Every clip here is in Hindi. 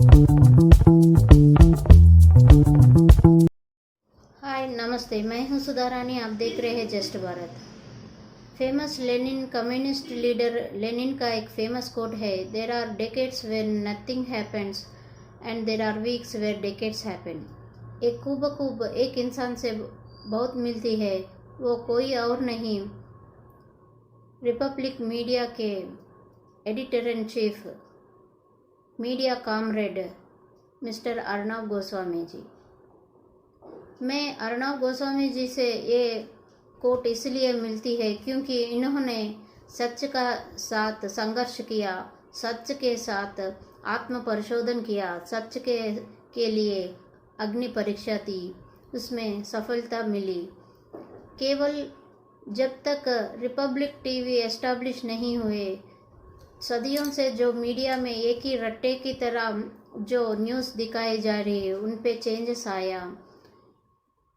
हाय नमस्ते, मैं हूं सुधा रानी। आप देख रहे हैं just Bharat. Famous Lenin communist leader Lenin का एक फेमस कोट है, there are decades where nothing happens and there are weeks where decades happen. एक खूब एक इंसान से बहुत मिलती है, वो कोई और नहीं, रिपब्लिक मीडिया के editor in chief, media comrade mister Arnab Goswami ji. मैं अर्णव गोस्वामी जी से ये कोट इसलिए मिलती है क्योंकि इन्होंने सच का साथ संघर्ष किया, सच के साथ आत्म परिशोधन किया, सच के लिए अग्नि परीक्षा दी, उसमें सफलता मिली। केवल जब तक रिपब्लिक टीवी एस्टैब्लिश नहीं हुए, सदियों से जो मीडिया में एक ही रट्टे की तरह जो न्यूज़ दिखाई जा रही है, उन पे चेंजेस आया।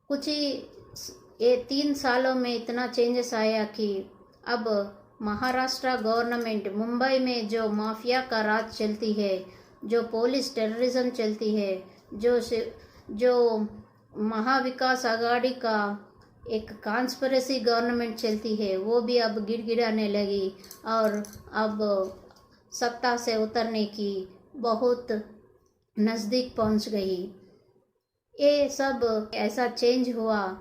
कुछ ही ये 3 सालों में इतना चेंजेस आया कि अब महाराष्ट्र गवर्नमेंट, मुंबई में जो माफिया का राज चलती है, जो पुलिस टेररिज्म चलती है, जो महाविकास आघाड़ी का एक कॉन्स्पिरेसी गवर्नमेंट चलती है, वो भी अब गिड़गिड़ाने लगी और अब सत्ता से उतरने की बहुत नज़दीक पहुंच गई। ये सब ऐसा चेंज हुआ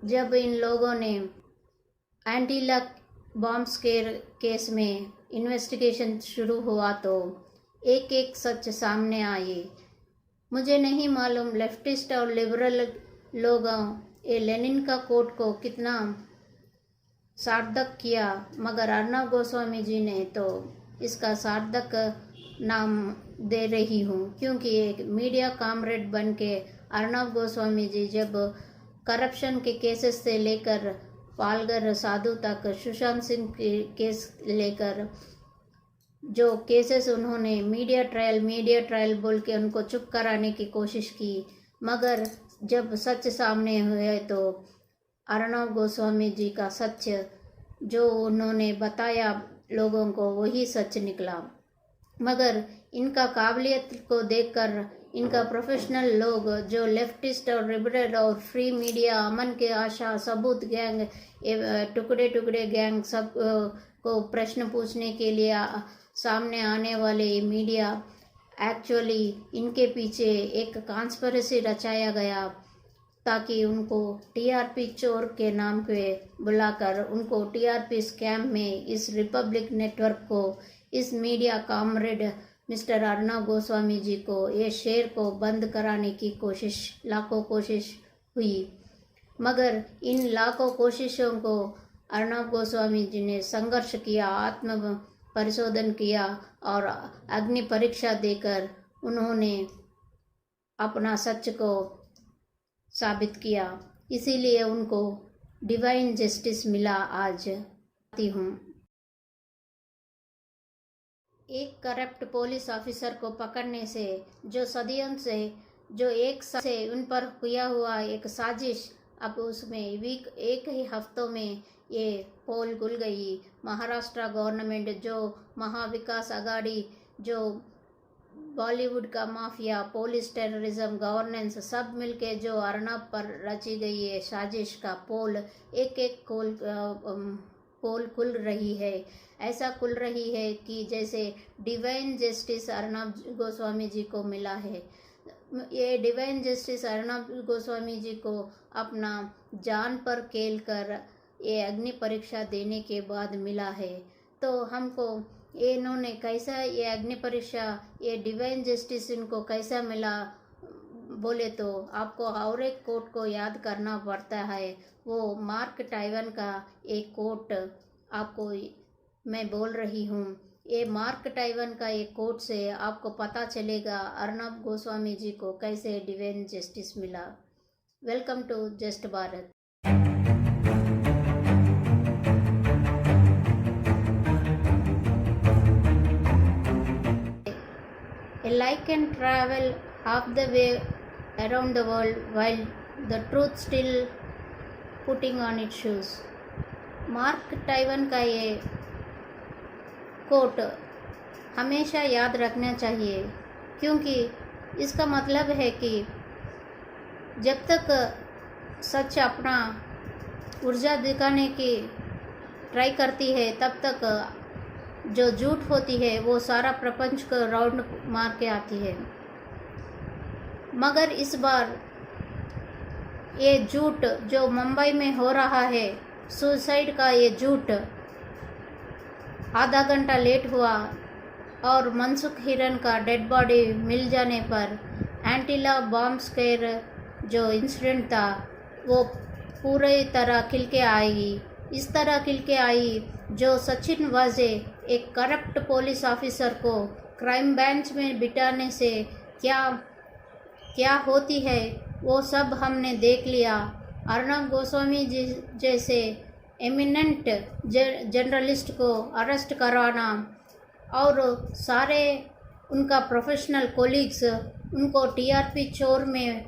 जब इन लोगों ने एंटीला बॉम्ब स्केयर केस में इन्वेस्टिगेशन शुरू हुआ तो एक एक सच सामने आए। मुझे नहीं मालूम लेफ्टिस्ट और लिबरल लोगों ये लेनिन का कोट को कितना सार्थक किया, मगर अर्णव गोस्वामी जी ने तो इसका सार्थक नाम दे रही हूँ, क्योंकि एक मीडिया कॉमरेड बन के अर्णव गोस्वामी जी जब करप्शन के केसेस से लेकर पालघर साधु तक, सुशांत सिंह के केस लेकर जो केसेस उन्होंने मीडिया ट्रायल बोल के उनको चुप कराने की कोशिश की, मगर जब सच सामने हुए तो अर्णव गोस्वामी जी का सच जो उन्होंने बताया लोगों को, वही सच निकला। मगर इनका काबिलियत को देखकर इनका प्रोफेशनल लोग जो लेफ्टिस्ट और लिबरल और फ्री मीडिया, अमन के आशा, सबूत गैंग, टुकड़े गैंग, सब को प्रश्न पूछने के लिए सामने आने वाले मीडिया, एक्चुअली इनके पीछे एक कॉन्स्पिरेसी रचाया गया ताकि उनको टीआरपी चोर के नाम पे बुलाकर उनको टीआरपी स्कैम में इस रिपब्लिक नेटवर्क को, इस media comrade mister Arnab Goswami ji को, ये शेर को बंद कराने की लाखों कोशिश हुई। मगर इन लाखों कोशिशों को अर्णव गोस्वामी जी ने संघर्ष किया, आत्म परिशोधन किया और अग्नि परीक्षा देकर उन्होंने अपना सच को साबित किया। इसीलिए उनको डिवाइन जस्टिस मिला। आज आती हूँ, एक करप्ट पुलिस ऑफिसर को पकड़ने से जो सदियों से जो एक से उन पर किया हुआ एक साजिश, अब उसमें एक ही हफ्तों में ये पोल खुल गई। महाराष्ट्र गवर्नमेंट, जो महाविकास आघाड़ी, जो बॉलीवुड का माफिया, पुलिस टेररिज्म, गवर्नेंस, सब मिलके जो अर्णव पर रची गई है साजिश का पोल, एक पोल खुल रही है। ऐसा खुल रही है कि जैसे डिवाइन जस्टिस अर्णव गोस्वामी जी को मिला है। ये डिवाइन जस्टिस अर्णव गोस्वामी जी को अपना जान पर खेल कर ये अग्नि परीक्षा देने के बाद मिला है। तो हमको इन्होंने कैसा, ये अग्नि परीक्षा, ये डिवाइन जस्टिस इनको कैसा मिला बोले तो आपको और एक कोट को याद करना पड़ता है। वो मार्क ट्वेन का एक कोट आपको मैं बोल रही हूँ। ये मार्क ट्वेन का एक कोट से आपको पता चलेगा अर्णव गोस्वामी जी को कैसे डिवाइन जस्टिस मिला। Welcome to just Bharat. A light can travel half the way around the world while the truth still putting on its shoes. Mark Twain का ये कोट हमेशा याद रखना चाहिए क्योंकि इसका मतलब है कि जब तक सच अपना ऊर्जा दिखाने की ट्राई करती है तब तक जो झूठ होती है वो सारा प्रपंच को राउंड मार के आती है। मगर इस बार ये झूठ जो मुंबई में हो रहा है, सुसाइड का ये झूठ आधा घंटा लेट हुआ और मनसुख हिरन का डेड बॉडी मिल जाने पर एंटीला बॉम्ब स्क्वेयर जो इंसिडेंट था वो पूरी तरह खिल के आएगी। इस तरह खिल के आई जो सचिन वाजे एक करप्ट पुलिस ऑफिसर को क्राइम बेंच में बिठाने से क्या क्या होती है वो सब हमने देख लिया। अर्नब गोस्वामी जी जैसे एमिनेंट जर्नलिस्ट को अरेस्ट करवाना और सारे उनका प्रोफेशनल कोलीग्स उनको टीआरपी चोर में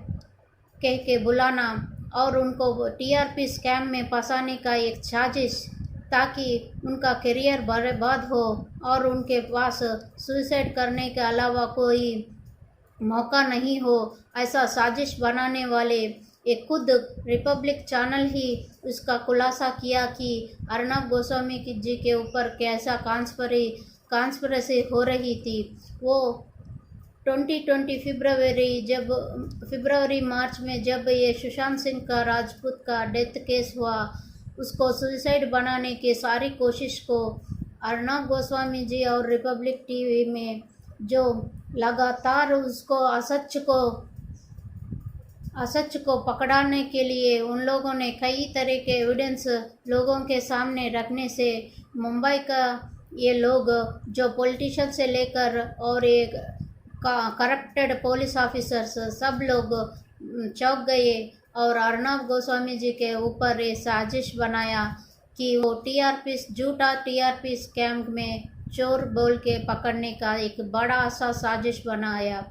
कह के बुलाना और उनको टीआरपी स्कैम में फंसाने का एक साजिश ताकि उनका करियर बर्बाद हो और उनके पास सुसाइड करने के अलावा कोई मौका नहीं हो, ऐसा साजिश बनाने वाले एक खुद रिपब्लिक चैनल ही उसका खुलासा किया कि अर्नब गोस्वामी जी के ऊपर कैसा कॉन्स्पिरेसी हो रही थी। वो 2020 फरवरी मार्च में जब ये सुशांत सिंह का राजपूत का डेथ केस हुआ, उसको सुसाइड बनाने की सारी कोशिश को अर्नब गोस्वामी जी और रिपब्लिक टीवी में जो लगातार उसको असच को पकड़ाने के लिए उन लोगों ने कई तरह के एविडेंस लोगों के सामने रखने से मुंबई का ये लोग जो पॉलिटिशियन से लेकर और एक करप्टेड पुलिस ऑफिसर्स सब लोग चौंक गए और अर्नब गोस्वामी जी के ऊपर ये साजिश बनाया कि वो झूठा टीआरपी स्कैम में चोर बोल के पकड़ने का एक बड़ा सा साजिश बनाया।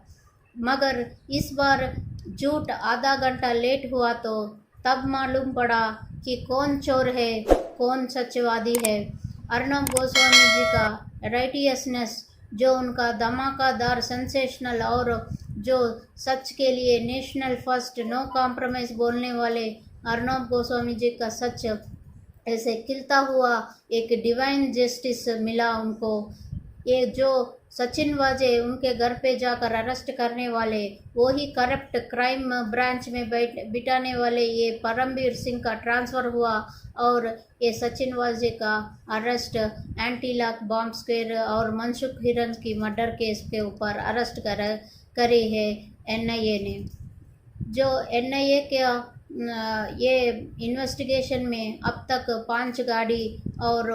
मगर इस बार झूठ आधा घंटा लेट हुआ तो तब मालूम पड़ा कि कौन चोर है कौन सत्यवादी है। अर्नब गोस्वामी जी का राइटियसनेस जो उनका धमाकेदार सेंसेशनल और जो सच के लिए नेशनल फर्स्ट नो कॉम्प्रोमाइज़ बोलने वाले अर्नब गोस्वामी जी का सच ऐसे खिलता हुआ एक डिवाइन जस्टिस मिला उनको। ये जो सचिन वाजे उनके घर पे जाकर अरेस्ट करने वाले वो ही करप्ट क्राइम ब्रांच में बिठाने वाले ये परमवीर सिंह का ट्रांसफ़र हुआ और ये सचिन वाजे का अरेस्ट एंटीला बॉम्ब स्क्वेयर और मनसुख हिरन की मर्डर केस के ऊपर अरेस्ट करी है एनआईए ने। जो एनआईए का ये इन्वेस्टिगेशन में अब तक 5 गाड़ी और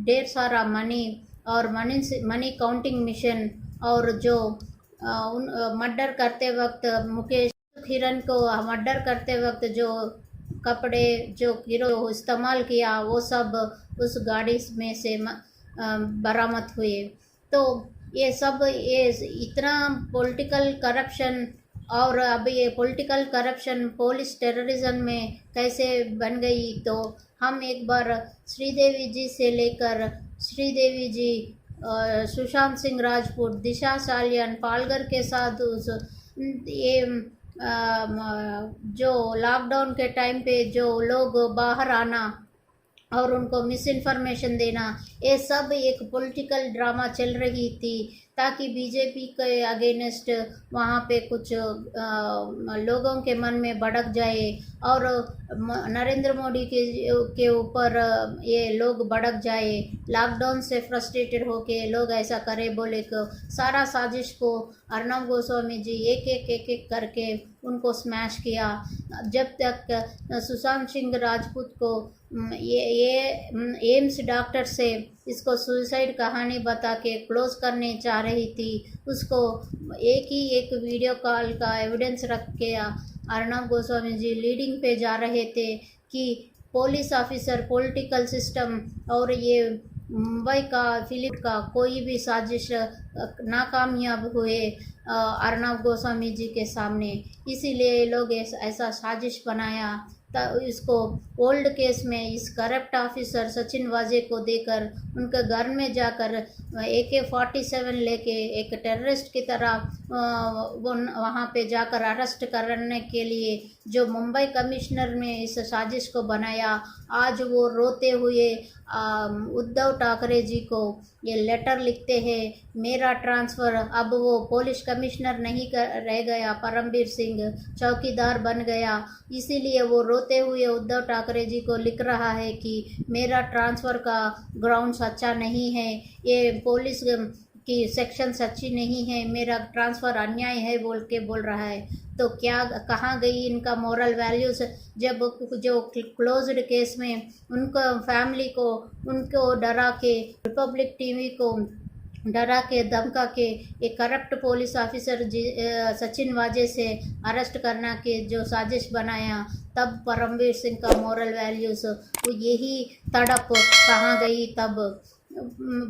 ढेर सारा मनी और मनी काउंटिंग मिशन और जो मर्डर करते वक्त मुकेश हिरन को मर्डर करते वक्त जो कपड़े जो हीरो इस्तेमाल किया वो सब उस गाड़ी में से बरामद हुए। तो ये सब ये इतना पॉलिटिकल करप्शन और अब ये पॉलिटिकल करप्शन पुलिस टेररिज्म में कैसे बन गई, तो हम एक बार श्रीदेवी जी से लेकर श्रीदेवी जी सुशांत सिंह राजपूत, दिशा सालियन, पालघर के साथ ये जो लॉकडाउन के टाइम पे जो लोग बाहर आना और उनको मिस इन्फॉर्मेशन देना, ये सब एक पॉलिटिकल ड्रामा चल रही थी ताकि बीजेपी के अगेंस्ट वहाँ पे कुछ लोगों के मन में भड़क जाए और नरेंद्र मोदी के ऊपर ये लोग भड़क जाए, लॉकडाउन से फ्रस्ट्रेटेड होके लोग ऐसा करे बोले को सारा साजिश को अर्नब गोस्वामी जी एक करके उनको स्मैश किया। जब तक सुशांत सिंह राजपूत को ये एम्स डॉक्टर से इसको सुसाइड कहानी बता के क्लोज करने चाह रही थी, उसको एक वीडियो कॉल का एविडेंस रख के अर्नब गोस्वामी जी लीडिंग पे जा रहे थे कि पुलिस ऑफिसर, पॉलिटिकल सिस्टम और ये मुंबई का फिलिप का कोई भी साजिश नाकामयाब हुए अर्नब गोस्वामी जी के सामने। इसीलिए लोग ऐसा साजिश बनाया इसको ओल्ड केस में इस करप्ट ऑफिसर सचिन वाजे को देकर उनके घर में जाकर AK-47 लेके एक टेररिस्ट की तरह वो वहाँ पे जाकर अरेस्ट करने के लिए जो मुंबई कमिश्नर ने इस साजिश को बनाया, आज वो रोते हुए उद्धव ठाकरे जी को ये लेटर लिखते हैं, मेरा ट्रांसफ़र, अब वो पुलिस कमिश्नर नहीं रह गया, परमवीर सिंह चौकीदार बन गया, इसीलिए वो रोते हुए उद्धव ठाकरे जी को लिख रहा है कि मेरा ट्रांसफ़र का ग्राउंड सच्चा नहीं है, ये पुलिस की सेक्शन सच्ची नहीं है, मेरा ट्रांसफ़र अन्याय है बोल रहा है। तो क्या कहाँ गई इनका मॉरल वैल्यूज़, जब जो क्लोज्ड केस में उनको फैमिली को उनको डरा के, रिपब्लिक टीवी को डरा के धमका के एक करप्ट पुलिस ऑफिसर सचिन वाजे से अरेस्ट करना के जो साजिश बनाया, तब परमवीर सिंह का मॉरल वैल्यूज़ वो यही तड़प कहाँ गई तब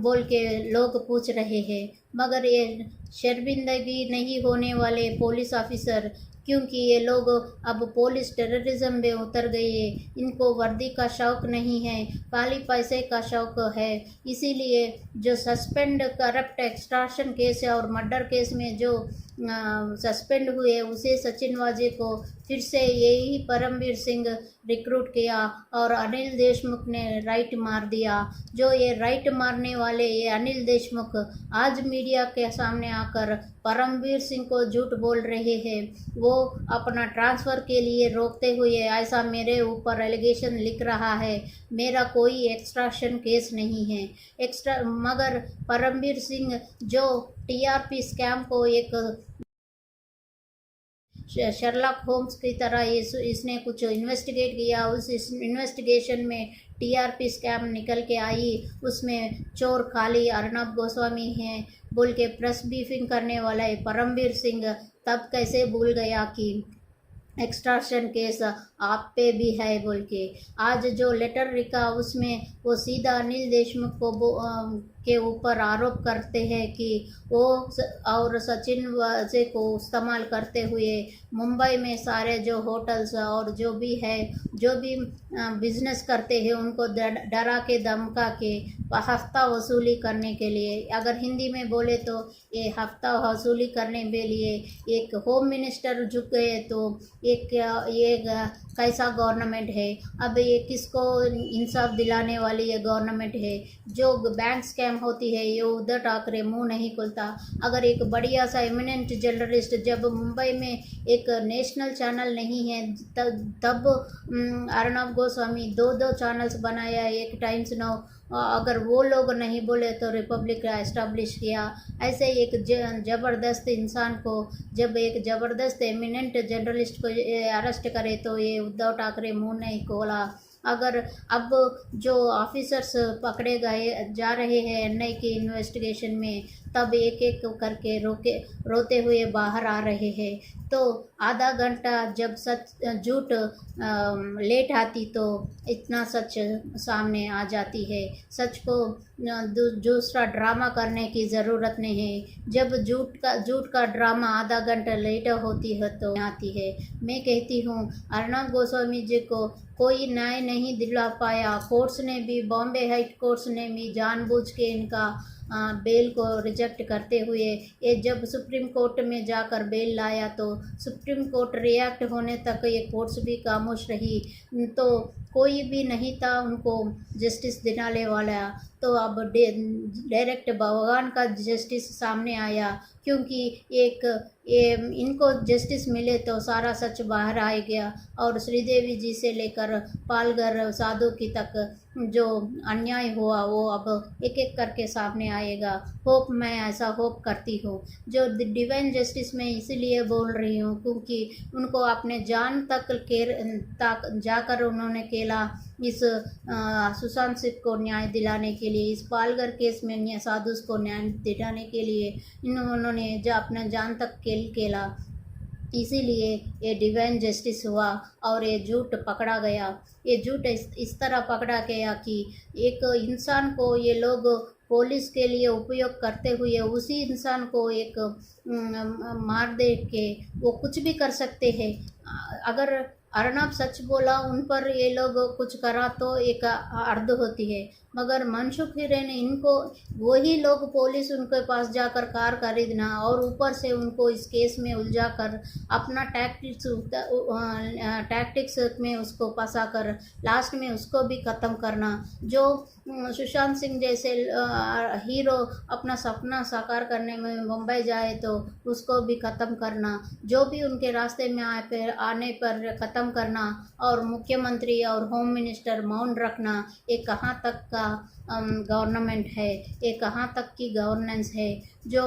बोल के लोग पूछ रहे हैं। मगर ये शर्मिंदगी नहीं होने वाले पुलिस ऑफिसर, क्योंकि ये लोग अब पुलिस टेररिज्म में उतर गए, इनको वर्दी का शौक़ नहीं है, खाली पैसे का शौक़ है। इसीलिए जो सस्पेंड करप्ट एक्सटॉर्शन केस है और मर्डर केस में जो सस्पेंड हुए, उसे सचिन वाजे को फिर से यही परमवीर सिंह रिक्रूट किया और अनिल देशमुख ने राइट मार दिया। जो ये राइट मारने वाले ये अनिल देशमुख आज मीडिया के सामने आकर परमवीर सिंह को झूठ बोल रहे हैं। वो अपना ट्रांसफ़र के लिए रोकते हुए ऐसा मेरे ऊपर एलिगेशन लिख रहा है, मेरा कोई एक्सट्रैक्शन केस नहीं है। मगर परमवीर सिंह जो टीआरपी स्कैम को एक शर्लॉक होम्स की तरह इसने कुछ इन्वेस्टिगेट किया, उस इन्वेस्टिगेशन में टीआरपी स्कैम निकल के आई, उसमें चोर खाली अर्नब गोस्वामी हैं बोल के प्रेस ब्रीफिंग करने वाला है परमवीर सिंह, तब कैसे भूल गया कि एक्सटॉर्शन केस आप पे भी है बोल के। आज जो लेटर लिखा उसमें वो सीधा अनिल देशमुख को के ऊपर आरोप करते हैं कि वो और सचिन वाजे को इस्तेमाल करते हुए मुंबई में सारे जो होटल्स और जो भी है, जो भी बिजनेस करते हैं, उनको डरा के धमका के हफ्ता वसूली करने के लिए, अगर हिंदी में बोले तो ये हफ्ता वसूली करने के लिए एक होम मिनिस्टर झुक गए तो ये कैसा गवर्नमेंट है। अब ये किसको इंसाफ दिलाने वाली ये गवर्नमेंट है। जो बैंक स्कैम होती है ये उद्धव ठाकरे मुंह नहीं खुलता। अगर एक बढ़िया सा एमिनेंट जर्नलिस्ट, जब मुंबई में एक नेशनल चैनल नहीं है तब अर्नब गोस्वामी दो चैनल्स बनाया, एक टाइम्स नाउ, अगर वो लोग नहीं बोले तो रिपब्लिक का एस्टेब्लिश किया। ऐसे एक ज़बरदस्त इंसान को, जब एक ज़बरदस्त एमिनेंट जर्नलिस्ट को अरेस्ट करे तो ये उद्धव ठाकरे मुंह नहीं खोला। अगर अब जो ऑफिसर्स पकड़े गए जा रहे हैं एनआई की इन्वेस्टिगेशन में, तब एक एक करके रोते हुए बाहर आ रहे हैं। तो आधा घंटा जब सच झूठ लेट आती तो इतना सच सामने आ जाती है। सच को दूसरा ड्रामा करने की ज़रूरत नहीं है। जब झूठ का ड्रामा आधा घंटा लेट होती है तो आती है। मैं कहती हूँ अर्नब गोस्वामी जी को कोई न्याय नहीं दिला पाया। कोर्ट्स ने भी, बॉम्बे हाई कोर्ट्स ने भी जानबूझ के इनका बेल को रिजेक्ट करते हुए ये जब सुप्रीम कोर्ट में जाकर बेल लाया तो सुप्रीम कोर्ट रिएक्ट होने तक ये कोर्ट्स भी खामोश रही। तो कोई भी नहीं था उनको जस्टिस दिलाने वाला। तो अब डायरेक्ट भगवान का जस्टिस सामने आया, क्योंकि ये इनको जस्टिस मिले तो सारा सच बाहर आ गया और श्रीदेवी जी से लेकर पालघर साधु की तक जो अन्याय हुआ वो अब एक एक करके सामने आएगा। मैं ऐसा होप करती हूँ। जो डिवाइन जस्टिस में इसलिए बोल रही हूँ क्योंकि उनको अपने जान तक जाकर उन्होंने खेला इस सुशांत सिंह को न्याय दिलाने के लिए, इस पालघर केस में साधु को न्याय दिलाने के लिए उन्होंने जो अपना जान तक खेला। इसीलिए ये डिवाइन जस्टिस हुआ और ये झूठ पकड़ा गया। ये झूठ इस तरह पकड़ा गया कि एक इंसान को ये लोग पुलिस के लिए उपयोग करते हुए उसी इंसान को मार दे के वो कुछ भी कर सकते हैं। अगर अर्नब सच बोला, उन पर ये लोग कुछ करा तो एक अर्ध होती है, मगर मनसुख हिरेन इनको वही लोग पुलिस उनके पास जाकर कार खरीदना और ऊपर से उनको इस केस में उलझा कर अपना टैक्टिक्स में उसको फंसा कर लास्ट में उसको भी ख़त्म करना। जो सुशांत सिंह जैसे हीरो अपना सपना साकार करने में मुंबई जाए तो उसको भी ख़त्म करना, जो भी उनके रास्ते में आने पर ख़त्म करना, और मुख्यमंत्री और होम मिनिस्टर मौन रखना। ये कहाँ तक का गवर्नमेंट है, ये कहाँ तक की गवर्नेंस है, जो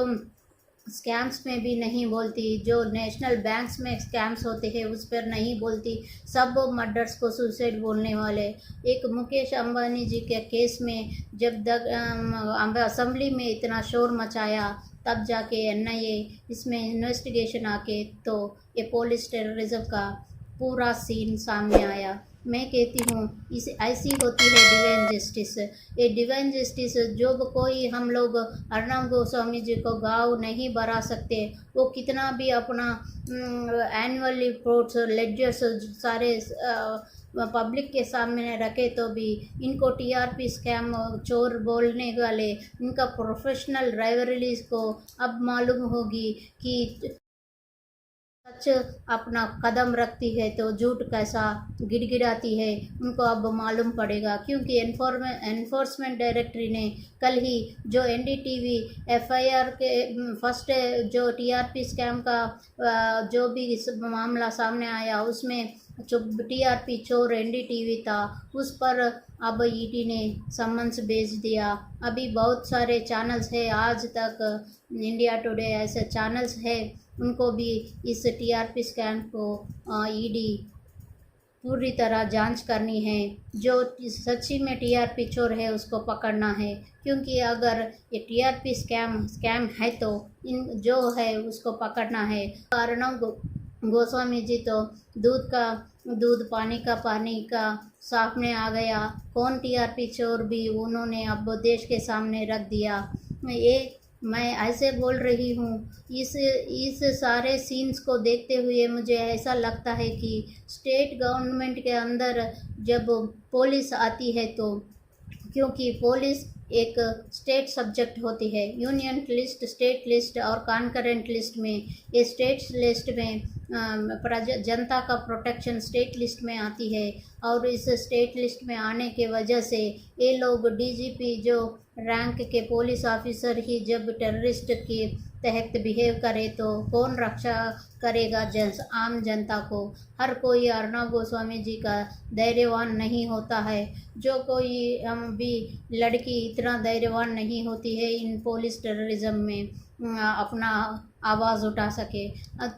स्कैम्स में भी नहीं बोलती, जो नेशनल बैंक्स में स्कैम्स होते हैं उस पर नहीं बोलती, सब मर्डर्स को सुसाइड बोलने वाले। एक मुकेश अंबानी जी के केस में जब तक असेंबली में इतना शोर मचाया तब जाके एनआईए इसमें इन्वेस्टिगेशन आके तो ये पुलिस टेररिज्म का पूरा सीन सामने आया। मैं कहती हूँ इस ऐसी होती है डिवाइन जस्टिस। ये डिवाइन जस्टिस जो कोई हम लोग अर्नब गोस्वामी जी को गाँव नहीं बढ़ा सकते, वो कितना भी अपना एनुअल रिपोर्ट्स लेडजर्स सारे पब्लिक के सामने रखे तो भी इनको टीआरपी स्कैम चोर बोलने वाले इनका प्रोफेशनल राइवलरीज को अब मालूम होगी कि सच अपना कदम रखती है तो झूठ कैसा गिड़गिड़ाती है, उनको अब मालूम पड़ेगा। क्योंकि एनफोर्समेंट डायरेक्टरी ने कल ही जो एनडीटीवी एफआईआर के फर्स्ट जो टीआरपी स्कैम का जो भी मामला सामने आया उसमें जो टीआरपी चोर एनडीटीवी था उस पर अब ईडी ने समन्स भेज दिया। अभी बहुत सारे चैनल्स है, आज तक इंडिया टुडे ऐसे चैनल्स है, उनको भी इस टीआरपी स्कैम को ईडी पूरी तरह जांच करनी है। जो सच्ची में टीआरपी चोर है उसको पकड़ना है, क्योंकि अगर ये टीआरपी स्कैम है तो इन जो है उसको पकड़ना है। अर्नब गोस्वामी जी तो दूध पानी का सामने आ गया, कौन टीआरपी चोर भी उन्होंने अब देश के सामने रख दिया। ये मैं ऐसे बोल रही हूँ, इस सारे सीन्स को देखते हुए मुझे ऐसा लगता है कि स्टेट गवर्नमेंट के अंदर जब पुलिस आती है तो, क्योंकि पुलिस एक स्टेट सब्जेक्ट होती है, यूनियन लिस्ट, स्टेट लिस्ट और कॉन्करेंट लिस्ट में, ये स्टेट लिस्ट में जनता का प्रोटेक्शन स्टेट लिस्ट में आती है। और इस स्टेट लिस्ट में आने के वजह से ये लोग डीजीपी जो रैंक के पुलिस ऑफिसर ही जब टेररिस्ट के तहत बिहेव करे तो कौन रक्षा करेगा आम जनता को। हर कोई अर्नब गोस्वामी जी का धैर्यवान नहीं होता है, जो कोई भी लड़की इतना धैर्यवान नहीं होती है इन पुलिस टेररिज्म में अपना आवाज़ उठा सके।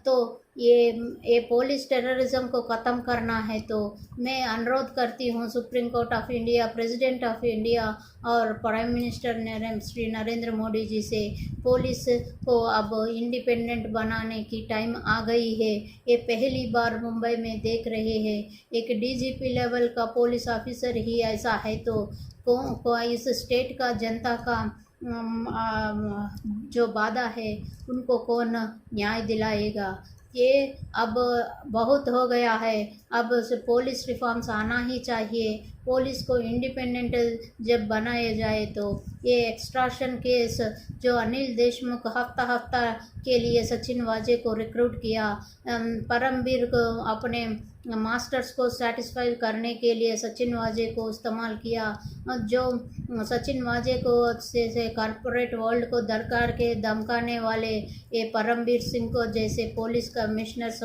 तो ये पुलिस टेररिज्म को ख़त्म करना है तो मैं अनुरोध करती हूँ supreme court of India, president of India और प्राइम मिनिस्टर श्री नरेंद्र मोदी जी से, पुलिस को अब इंडिपेंडेंट बनाने की टाइम आ गई है। ये पहली बार मुंबई में देख रहे हैं, एक डीजीपी लेवल का पुलिस ऑफिसर ही ऐसा है तो इस स्टेट का जनता का जो वादा है उनको कौन न्याय दिलाएगा। ये अब बहुत हो गया है, अब पुलिस रिफॉर्म्स आना ही चाहिए। पुलिस को इंडिपेंडेंट जब बनाया जाए तो ये एक्सट्रैक्शन केस जो अनिल देशमुख हफ्ता के लिए सचिन वाजे को रिक्रूट किया, परमवीर को अपने मास्टर्स को सेटिस्फाई करने के लिए सचिन वाजे को इस्तेमाल किया, जो सचिन वाजे को से कॉरपोरेट वर्ल्ड को दरकार के धमकाने वाले ये परमवीर सिंह को जैसे पुलिस कमिश्नर्स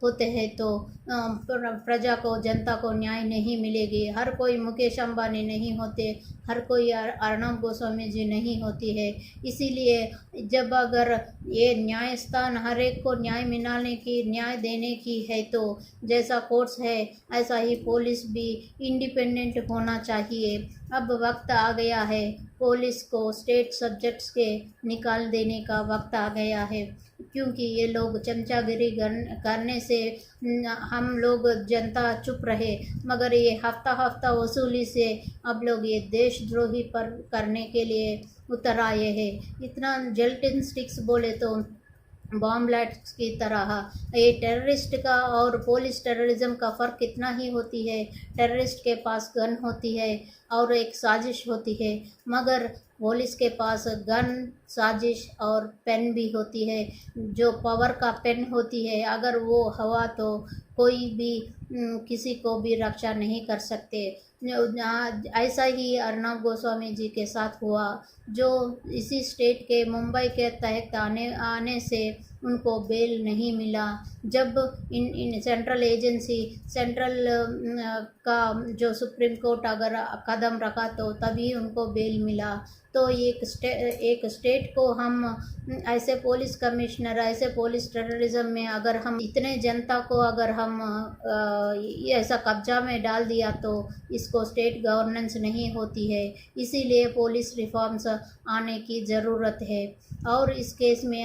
होते हैं तो प्रजा को, जनता को न्याय नहीं मिलेगी। हर कोई मुकेश अंबानी नहीं होते, हर कोई अर्नब गोस्वामी जी नहीं होती है। इसीलिए जब अगर ये न्यायस्थान हर एक को न्याय देने की है तो जैसा कोर्ट्स है ऐसा ही पुलिस भी इंडिपेंडेंट होना चाहिए। अब वक्त आ गया है, पुलिस को स्टेट सब्जेक्ट्स के निकाल देने का वक्त आ गया है, क्योंकि ये लोग चमचागिरी करने से हम लोग जनता चुप रहे, मगर ये हफ्ता वसूली से अब लोग ये देशद्रोही पर करने के लिए उतर आए हैं। इतना जेल्टिन स्टिक्स बोले तो बॉम्ब ब्लास्ट की तरह। ये टेररिस्ट का और पुलिस टेररिज्म का फ़र्क इतना ही होती है, टेररिस्ट के पास गन होती है और एक साजिश होती है, मगर पुलिस के पास गन, साजिश और पेन भी होती है, जो पावर का पेन होती है। अगर वो हवा तो कोई भी किसी को भी रक्षा नहीं कर सकते। ऐसा ही अर्नब गोस्वामी जी के साथ हुआ, जो इसी स्टेट के मुंबई के तहत आने से उनको बेल नहीं मिला। जब इन सेंट्रल एजेंसी, सेंट्रल का जो सुप्रीम कोर्ट अगर कदम रखा तो तभी उनको बेल मिला। तो एक स्टेट को हम ऐसे पुलिस कमिश्नर, ऐसे पुलिस टेररिज्म में अगर हम इतने जनता को अगर हम ये ऐसा कब्जा में डाल दिया तो इसको स्टेट गवर्नेंस नहीं होती है। इसीलिए पुलिस रिफॉर्म्स आने की ज़रूरत है। और इस केस में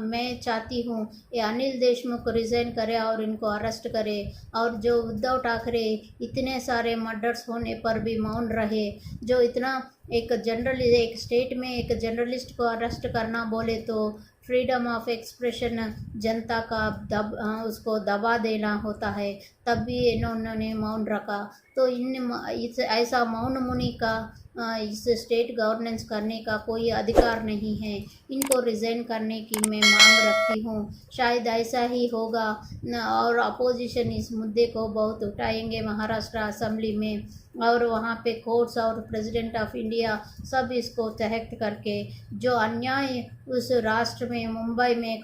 मैं चाहती हूँ ये अनिल देशमुख रिज़ाइन करे और इनको अरेस्ट करे, और जो उद्धव ठाकरे इतने सारे मर्डर्स होने पर भी मौन रहे, जो इतना एक स्टेट में एक जर्नलिस्ट को अरेस्ट करना बोले तो फ्रीडम ऑफ एक्सप्रेशन जनता का उसको दबा देना होता है, तब भी इन्होंने मौन रखा। तो ऐसा मौन मुनि का इस स्टेट गवर्नेंस करने का कोई अधिकार नहीं है। इनको रिज़ाइन करने की मैं मांग रखती हूँ। शायद ऐसा ही होगा और अपोजिशन इस मुद्दे को बहुत उठाएंगे महाराष्ट्र असेंबली में, और वहाँ पे कोर्ट्स और प्रेसिडेंट ऑफ इंडिया सब इसको तहत करके जो अन्याय उस राष्ट्र में मुंबई में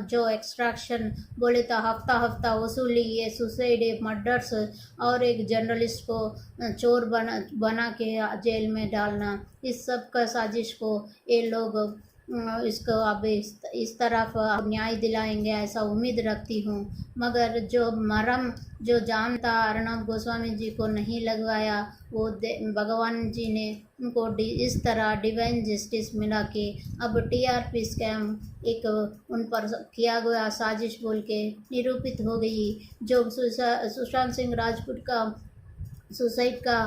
जो एक्सट्रैक्शन बोले तो हफ्ता हफ्ता वसूली, ये सुसाइड, मर्डर्स और एक जर्नलिस्ट को चोर बना के जेल में डालना, इस सब का साजिश को ये लोग इसको अब इस तरफ न्याय दिलाएंगे ऐसा उम्मीद रखती हूँ। मगर जो मरम जो जान था अर्नब गोस्वामी जी को नहीं लगवाया, वो भगवान जी ने उनको इस तरह डिवाइन जस्टिस मिला कि अब टीआरपी स्कैम एक उन पर किया गया साजिश बोल के निरूपित हो गई। जो सुशांत सिंह राजपूत का सुसाइड का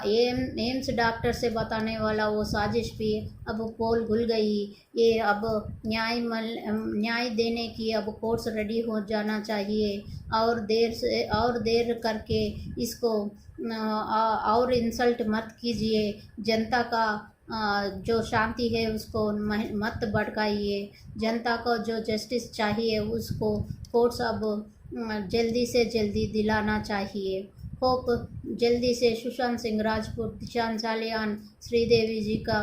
एम्स डॉक्टर से बताने वाला वो साजिश भी अब पोल खुल गई। ये अब न्याय देने की अब कोर्ट्स रेडी हो जाना चाहिए, और देर करके इसको और इंसल्ट मत कीजिए। जनता का जो शांति है उसको मत भड़काइए। जनता को जो जस्टिस चाहिए उसको कोर्ट्स अब जल्दी से जल्दी दिलाना चाहिए। होप जल्दी से सुशांत सिंह राजपूत, दिशांत सालियान, श्रीदेवी जी का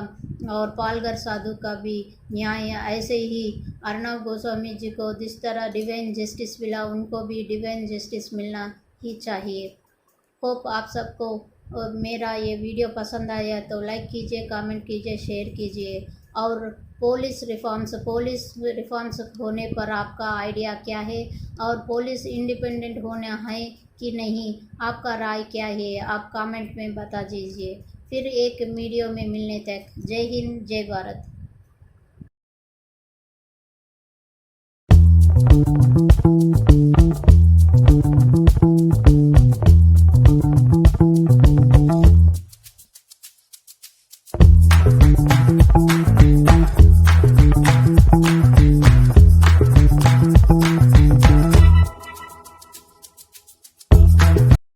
और पालघर साधु का भी न्याय, ऐसे ही अर्नब गोस्वामी जी को जिस तरह डिवाइन जस्टिस मिला उनको भी डिवाइन जस्टिस मिलना ही चाहिए। होप आप सबको मेरा ये वीडियो पसंद आया तो लाइक कीजिए, कमेंट कीजिए, शेयर कीजिए। और पुलिस रिफॉर्म्स होने पर आपका आइडिया क्या है, और पुलिस इंडिपेंडेंट होना है कि नहीं, आपका राय क्या है, आप कमेंट में बता दीजिए। फिर एक वीडियो में मिलने तक जय हिंद, जय भारत।